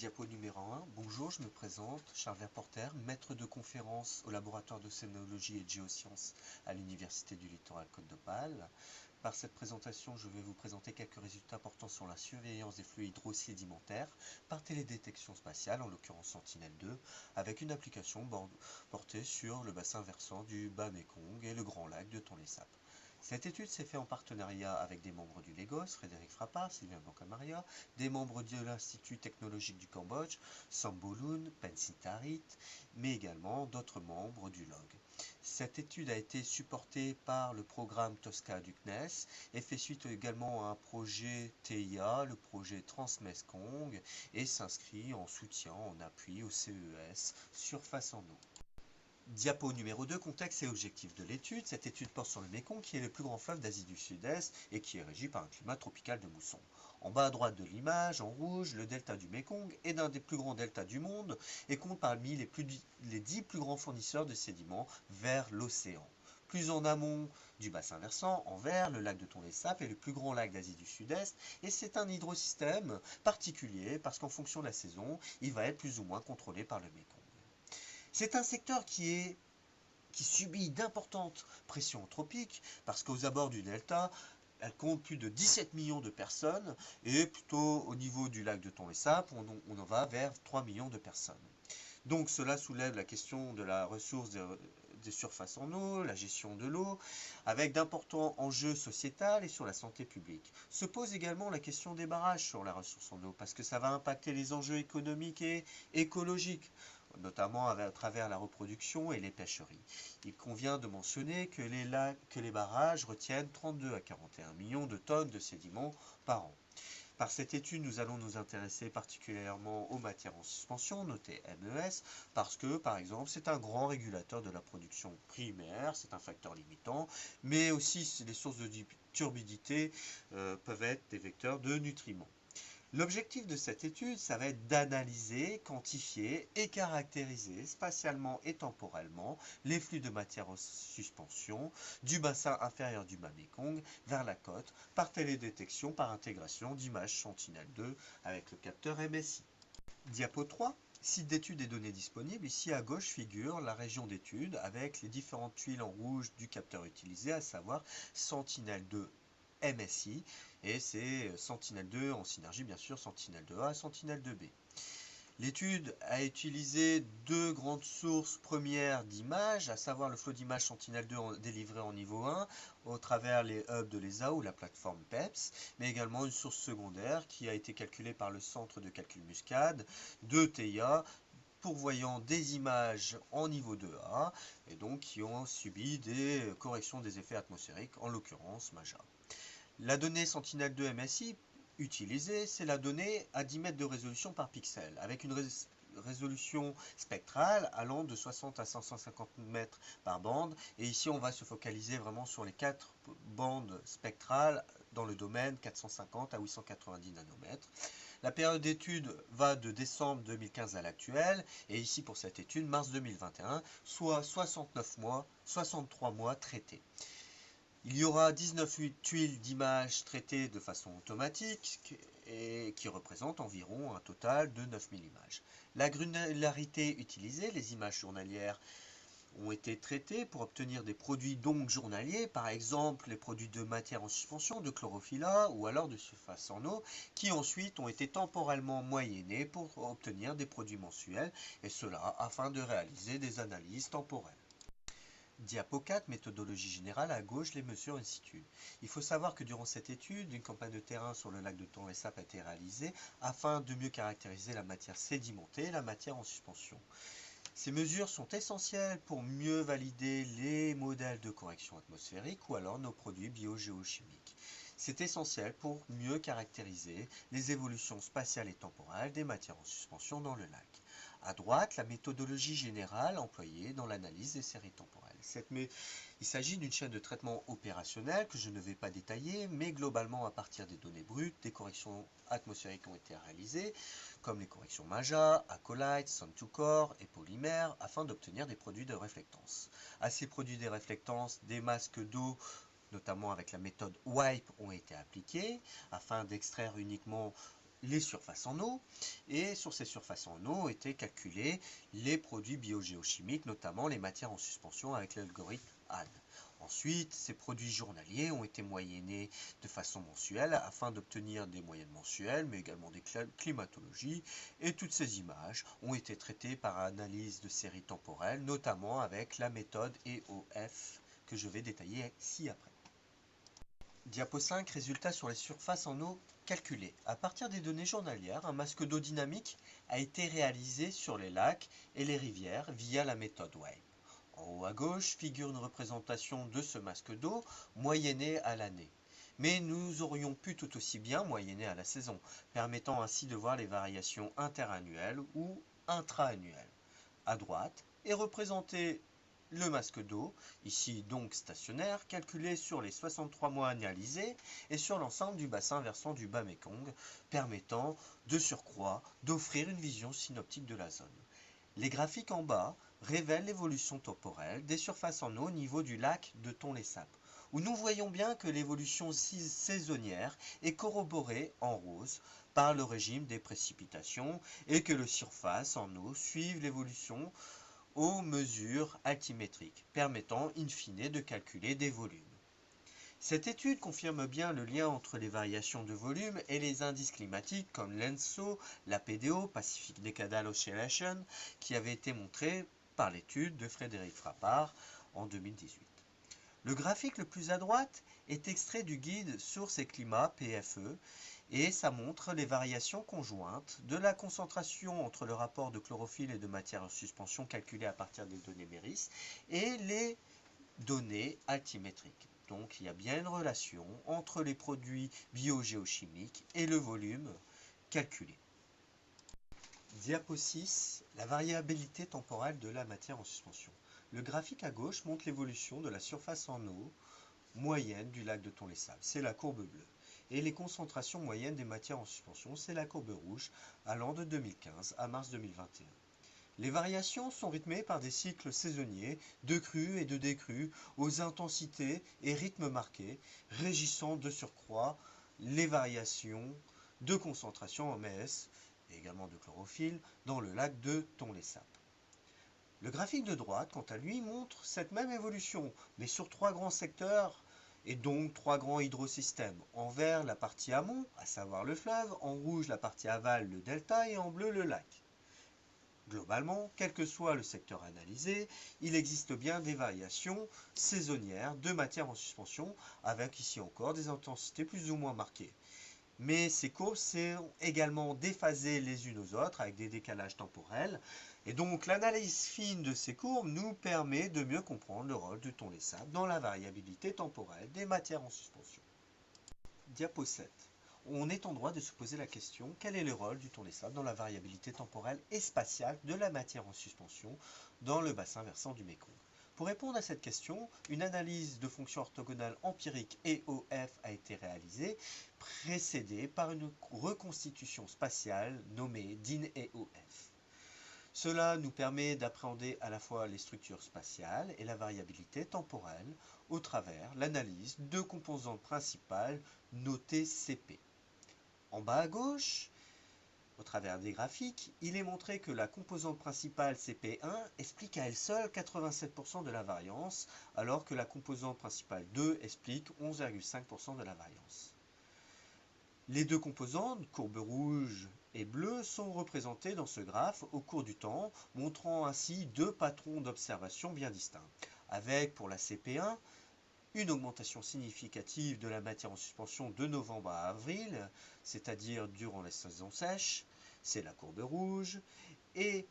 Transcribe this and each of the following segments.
Diapo numéro 1. Bonjour, je me présente, Charles Verporter, maître de conférence au laboratoire d'océanologie et de géosciences à l'Université du Littoral Côte d'Opale. Par cette présentation, je vais vous présenter quelques résultats portant sur la surveillance des flux hydrosédimentaires par télédétection spatiale, en l'occurrence Sentinelle-2, avec une application portée sur le bassin versant du Bas-Mékong et le Grand Lac de Tonlé-Sap. Cette étude s'est faite en partenariat avec des membres du LEGOS, Frédéric Frappard, Sylvain Bocamaria, des membres de l'Institut technologique du Cambodge, Samboloun, Pensitarit, mais également d'autres membres du LOG. Cette étude a été supportée par le programme TOSCA du CNES et fait suite également à un projet TIA, le projet Transmeskong, et s'inscrit en soutien, en appui au CES Surface en eau. Diapo numéro 2, contexte et objectifs de l'étude. Cette étude porte sur le Mékong, qui est le plus grand fleuve d'Asie du Sud-Est et qui est régi par un climat tropical de mousson. En bas à droite de l'image, en rouge, le delta du Mékong est l'un des plus grands deltas du monde et compte parmi les 10 plus grands fournisseurs de sédiments vers l'océan. Plus en amont du bassin versant, en vert, le lac de Tonlé-Sap est le plus grand lac d'Asie du Sud-Est et c'est un hydrosystème particulier parce qu'en fonction de la saison, il va être plus ou moins contrôlé par le Mékong. C'est un secteur qui subit d'importantes pressions anthropiques parce qu'aux abords du delta, elle compte plus de 17 millions de personnes et plutôt au niveau du lac de Tonlé-Sap, on en va vers 3 millions de personnes. Donc cela soulève la question de la ressource des surfaces en eau, la gestion de l'eau, avec d'importants enjeux sociétals et sur la santé publique. Se pose également la question des barrages sur la ressource en eau, parce que ça va impacter les enjeux économiques et écologiques, notamment à travers la reproduction et les pêcheries. Il convient de mentionner que les barrages retiennent 32 à 41 millions de tonnes de sédiments par an. Par cette étude, nous allons nous intéresser particulièrement aux matières en suspension, notées MES, parce que, par exemple, c'est un grand régulateur de la production primaire, c'est un facteur limitant, mais aussi les sources de turbidité peuvent être des vecteurs de nutriments. L'objectif de cette étude, ça va être d'analyser, quantifier et caractériser spatialement et temporellement les flux de matière en suspension du bassin inférieur du Bas-Mékong vers la côte par télédétection par intégration d'images Sentinelle-2 avec le capteur MSI. Diapo 3. Site d'études et données disponibles. Ici à gauche figure la région d'étude avec les différentes tuiles en rouge du capteur utilisé, à savoir Sentinelle-2 MSI, et c'est Sentinelle-2 en synergie bien sûr, Sentinelle-2A, Sentinelle-2B. L'étude a utilisé deux grandes sources premières d'images, à savoir le flot d'images Sentinelle-2 délivré en niveau 1 au travers les hubs de l'ESA ou la plateforme PEPS, mais également une source secondaire qui a été calculée par le centre de calcul Muscade de TIA, pourvoyant des images en niveau 2A et donc qui ont subi des corrections des effets atmosphériques, en l'occurrence MAJA. La donnée Sentinelle-2 MSI utilisée, c'est la donnée à 10 mètres de résolution par pixel, avec une résolution spectrale allant de 60 à 550 mètres par bande. Et ici, on va se focaliser vraiment sur les 4 bandes spectrales dans le domaine 450 à 890 nanomètres. La période d'étude va de décembre 2015 à l'actuel, et ici pour cette étude, mars 2021, soit 69 mois, 63 mois traités. Il y aura 19 tuiles d'images traitées de façon automatique et qui représentent environ un total de 9000 images. La granularité utilisée, les images journalières, ont été traitées pour obtenir des produits donc journaliers, par exemple les produits de matière en suspension, de chlorophylla ou alors de surface en eau, qui ensuite ont été temporellement moyennés pour obtenir des produits mensuels, et cela afin de réaliser des analyses temporelles. Diapo 4, méthodologie générale, à gauche, les mesures in situ. Il faut savoir que durant cette étude, une campagne de terrain sur le lac de Tonlé-Sap a été réalisée afin de mieux caractériser la matière sédimentée et la matière en suspension. Ces mesures sont essentielles pour mieux valider les modèles de correction atmosphérique ou alors nos produits biogéochimiques. C'est essentiel pour mieux caractériser les évolutions spatiales et temporelles des matières en suspension dans le lac. À droite, la méthodologie générale employée dans l'analyse des séries temporelles. Il s'agit d'une chaîne de traitement opérationnelle que je ne vais pas détailler, mais globalement à partir des données brutes, des corrections atmosphériques ont été réalisées, comme les corrections MAJA, acolyte, Sun2Core et polymères, afin d'obtenir des produits de réflectance. À ces produits de réflectance, des masques d'eau, notamment avec la méthode WIPE, ont été appliqués, afin d'extraire uniquement les surfaces en eau, et sur ces surfaces en eau étaient calculés les produits biogéochimiques, notamment les matières en suspension avec l'algorithme HAN. Ensuite, ces produits journaliers ont été moyennés de façon mensuelle afin d'obtenir des moyennes mensuelles, mais également des climatologies, et toutes ces images ont été traitées par analyse de séries temporelles, notamment avec la méthode EOF que je vais détailler ci-après. Diapo 5, résultats sur les surfaces en eau calculées. À partir des données journalières, un masque d'eau dynamique a été réalisé sur les lacs et les rivières via la méthode WAVE. En haut à gauche figure une représentation de ce masque d'eau moyenné à l'année. Mais nous aurions pu tout aussi bien moyenner à la saison, permettant ainsi de voir les variations interannuelles ou intra-annuelles. À droite est représenté le masque d'eau, ici donc stationnaire, calculé sur les 63 mois analysés et sur l'ensemble du bassin versant du bas Mekong, permettant de surcroît d'offrir une vision synoptique de la zone. Les graphiques en bas révèlent l'évolution temporelle des surfaces en eau au niveau du lac de Tonlé-Sap, où nous voyons bien que l'évolution saisonnière est corroborée en rose par le régime des précipitations et que les surfaces en eau suivent l'évolution aux mesures altimétriques, permettant in fine de calculer des volumes. Cette étude confirme bien le lien entre les variations de volume et les indices climatiques comme l'ENSO, la PDO, Pacific Decadal Oscillation, qui avait été montré par l'étude de Frédéric Frappard en 2018. Le graphique le plus à droite est extrait du guide Sources et Climat PFE et ça montre les variations conjointes de la concentration entre le rapport de chlorophylle et de matière en suspension calculé à partir des données MERIS et les données altimétriques. Donc il y a bien une relation entre les produits biogéochimiques et le volume calculé. Diapo 6, la variabilité temporelle de la matière en suspension. Le graphique à gauche montre l'évolution de la surface en eau moyenne du lac de Tonlé-Sap, c'est la courbe bleue. Et les concentrations moyennes des matières en suspension, c'est la courbe rouge, allant de 2015 à mars 2021. Les variations sont rythmées par des cycles saisonniers, de crues et de décrues, aux intensités et rythmes marqués, régissant de surcroît les variations de concentration en MS, et également de chlorophylle, dans le lac de Tonlé-Sap. Le graphique de droite, quant à lui, montre cette même évolution, mais sur trois grands secteurs, et donc trois grands hydrosystèmes. En vert, la partie amont, à savoir le fleuve, en rouge, la partie aval, le delta, et en bleu, le lac. Globalement, quel que soit le secteur analysé, il existe bien des variations saisonnières de matière en suspension, avec ici encore des intensités plus ou moins marquées. Mais ces courbes sont également déphasées les unes aux autres, avec des décalages temporels, et donc l'analyse fine de ces courbes nous permet de mieux comprendre le rôle du Tonlé-Sap dans la variabilité temporelle des matières en suspension. Diapo 7. On est en droit de se poser la question, quel est le rôle du Tonlé-Sap dans la variabilité temporelle et spatiale de la matière en suspension dans le bassin versant du Mékong? Pour répondre à cette question, une analyse de fonctions orthogonales empiriques EOF a été réalisée, précédée par une reconstitution spatiale nommée DIN-EOF. Cela nous permet d'appréhender à la fois les structures spatiales et la variabilité temporelle au travers l'analyse de composantes principales notées CP. En bas à gauche, au travers des graphiques, il est montré que la composante principale CP1 explique à elle seule 87% de la variance, alors que la composante principale 2 explique 11,5% de la variance. Les deux composantes, courbes rouge et bleue, sont représentées dans ce graphe au cours du temps, montrant ainsi deux patrons d'observation bien distincts, avec pour la CP1 une augmentation significative de la matière en suspension de novembre à avril, c'est-à-dire durant la saison sèche, c'est la courbe rouge, et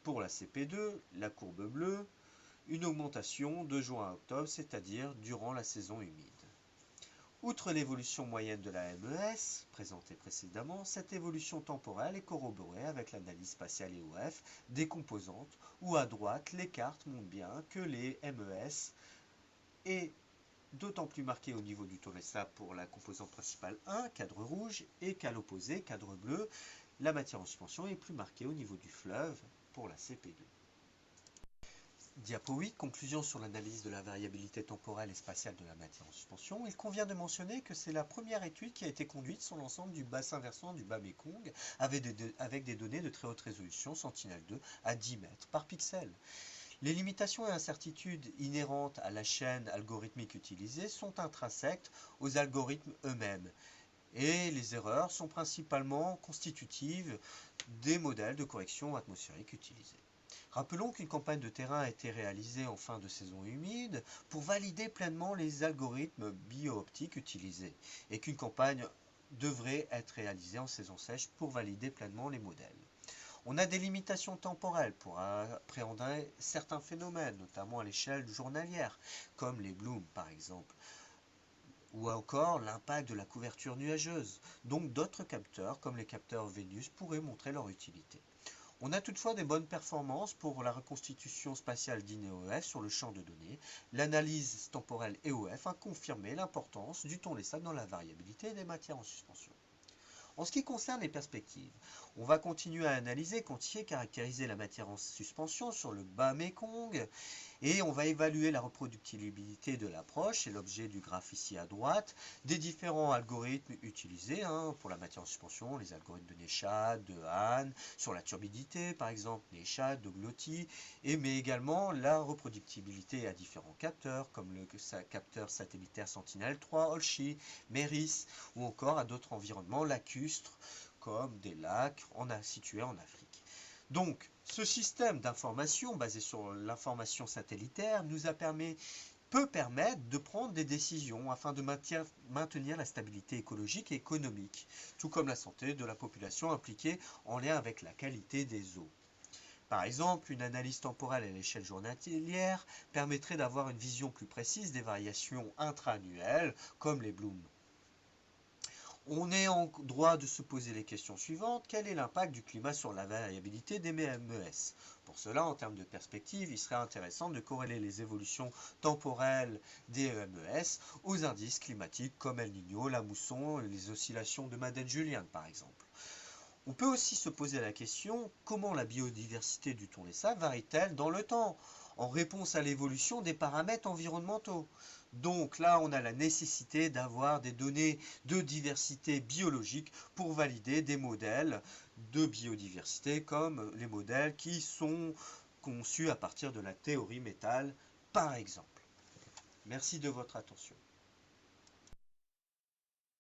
pour la CP2, la courbe bleue, une augmentation de juin à octobre, c'est-à-dire durant la saison humide. Outre l'évolution moyenne de la MES, présentée précédemment, cette évolution temporelle est corroborée avec l'analyse spatiale EOF des composantes, où à droite, les cartes montrent bien que les MES est d'autant plus marqué au niveau du Tonlé-Sap pour la composante principale 1, cadre rouge, et qu'à l'opposé, cadre bleu, la matière en suspension est plus marquée au niveau du fleuve pour la CP2. Diapo 8, conclusion sur l'analyse de la variabilité temporelle et spatiale de la matière en suspension. Il convient de mentionner que c'est la première étude qui a été conduite sur l'ensemble du bassin versant du bas Mékong avec des données de très haute résolution, Sentinel-2, à 10 mètres par pixel. Les limitations et incertitudes inhérentes à la chaîne algorithmique utilisée sont intrinsèques aux algorithmes eux-mêmes. Et les erreurs sont principalement constitutives des modèles de correction atmosphérique utilisés. Rappelons qu'une campagne de terrain a été réalisée en fin de saison humide pour valider pleinement les algorithmes bio-optiques utilisés et qu'une campagne devrait être réalisée en saison sèche pour valider pleinement les modèles. On a des limitations temporelles pour appréhender certains phénomènes, notamment à l'échelle journalière, comme les blooms par exemple, ou encore l'impact de la couverture nuageuse. Donc d'autres capteurs, comme les capteurs Vénus, pourraient montrer leur utilité. On a toutefois des bonnes performances pour la reconstitution spatiale d'INEOF sur le champ de données. L'analyse temporelle EOF a confirmé l'importance du ton laissable dans la variabilité des matières en suspension. En ce qui concerne les perspectives, on va continuer à analyser, quantifier, caractériser la matière en suspension sur le bas Mékong et on va évaluer la reproductibilité de l'approche, c'est l'objet du graphe ici à droite, des différents algorithmes utilisés pour la matière en suspension, les algorithmes de Néchat, de Hahn, sur la turbidité par exemple, Néchat, de Glotti, mais également la reproductibilité à différents capteurs, comme le capteur satellitaire Sentinel-3, Olschi, Meris, ou encore à d'autres environnements lacustres, comme des lacs situés en Afrique. Donc, ce système d'information basé sur l'information satellitaire peut permettre de prendre des décisions afin de maintenir la stabilité écologique et économique, tout comme la santé de la population impliquée en lien avec la qualité des eaux. Par exemple, une analyse temporelle à l'échelle journalière permettrait d'avoir une vision plus précise des variations intra-annuelles, comme les blooms. On est en droit de se poser les questions suivantes. Quel est l'impact du climat sur la variabilité des MES? Pour cela, en termes de perspective, il serait intéressant de corréler les évolutions temporelles des MES aux indices climatiques comme El Niño, la mousson, les oscillations de Madden-Julian par exemple. On peut aussi se poser la question, comment la biodiversité du thon laissable varie-t-elle dans le temps, en réponse à l'évolution des paramètres environnementaux? Donc là, on a la nécessité d'avoir des données de diversité biologique pour valider des modèles de biodiversité, comme les modèles qui sont conçus à partir de la théorie métal, par exemple. Merci de votre attention.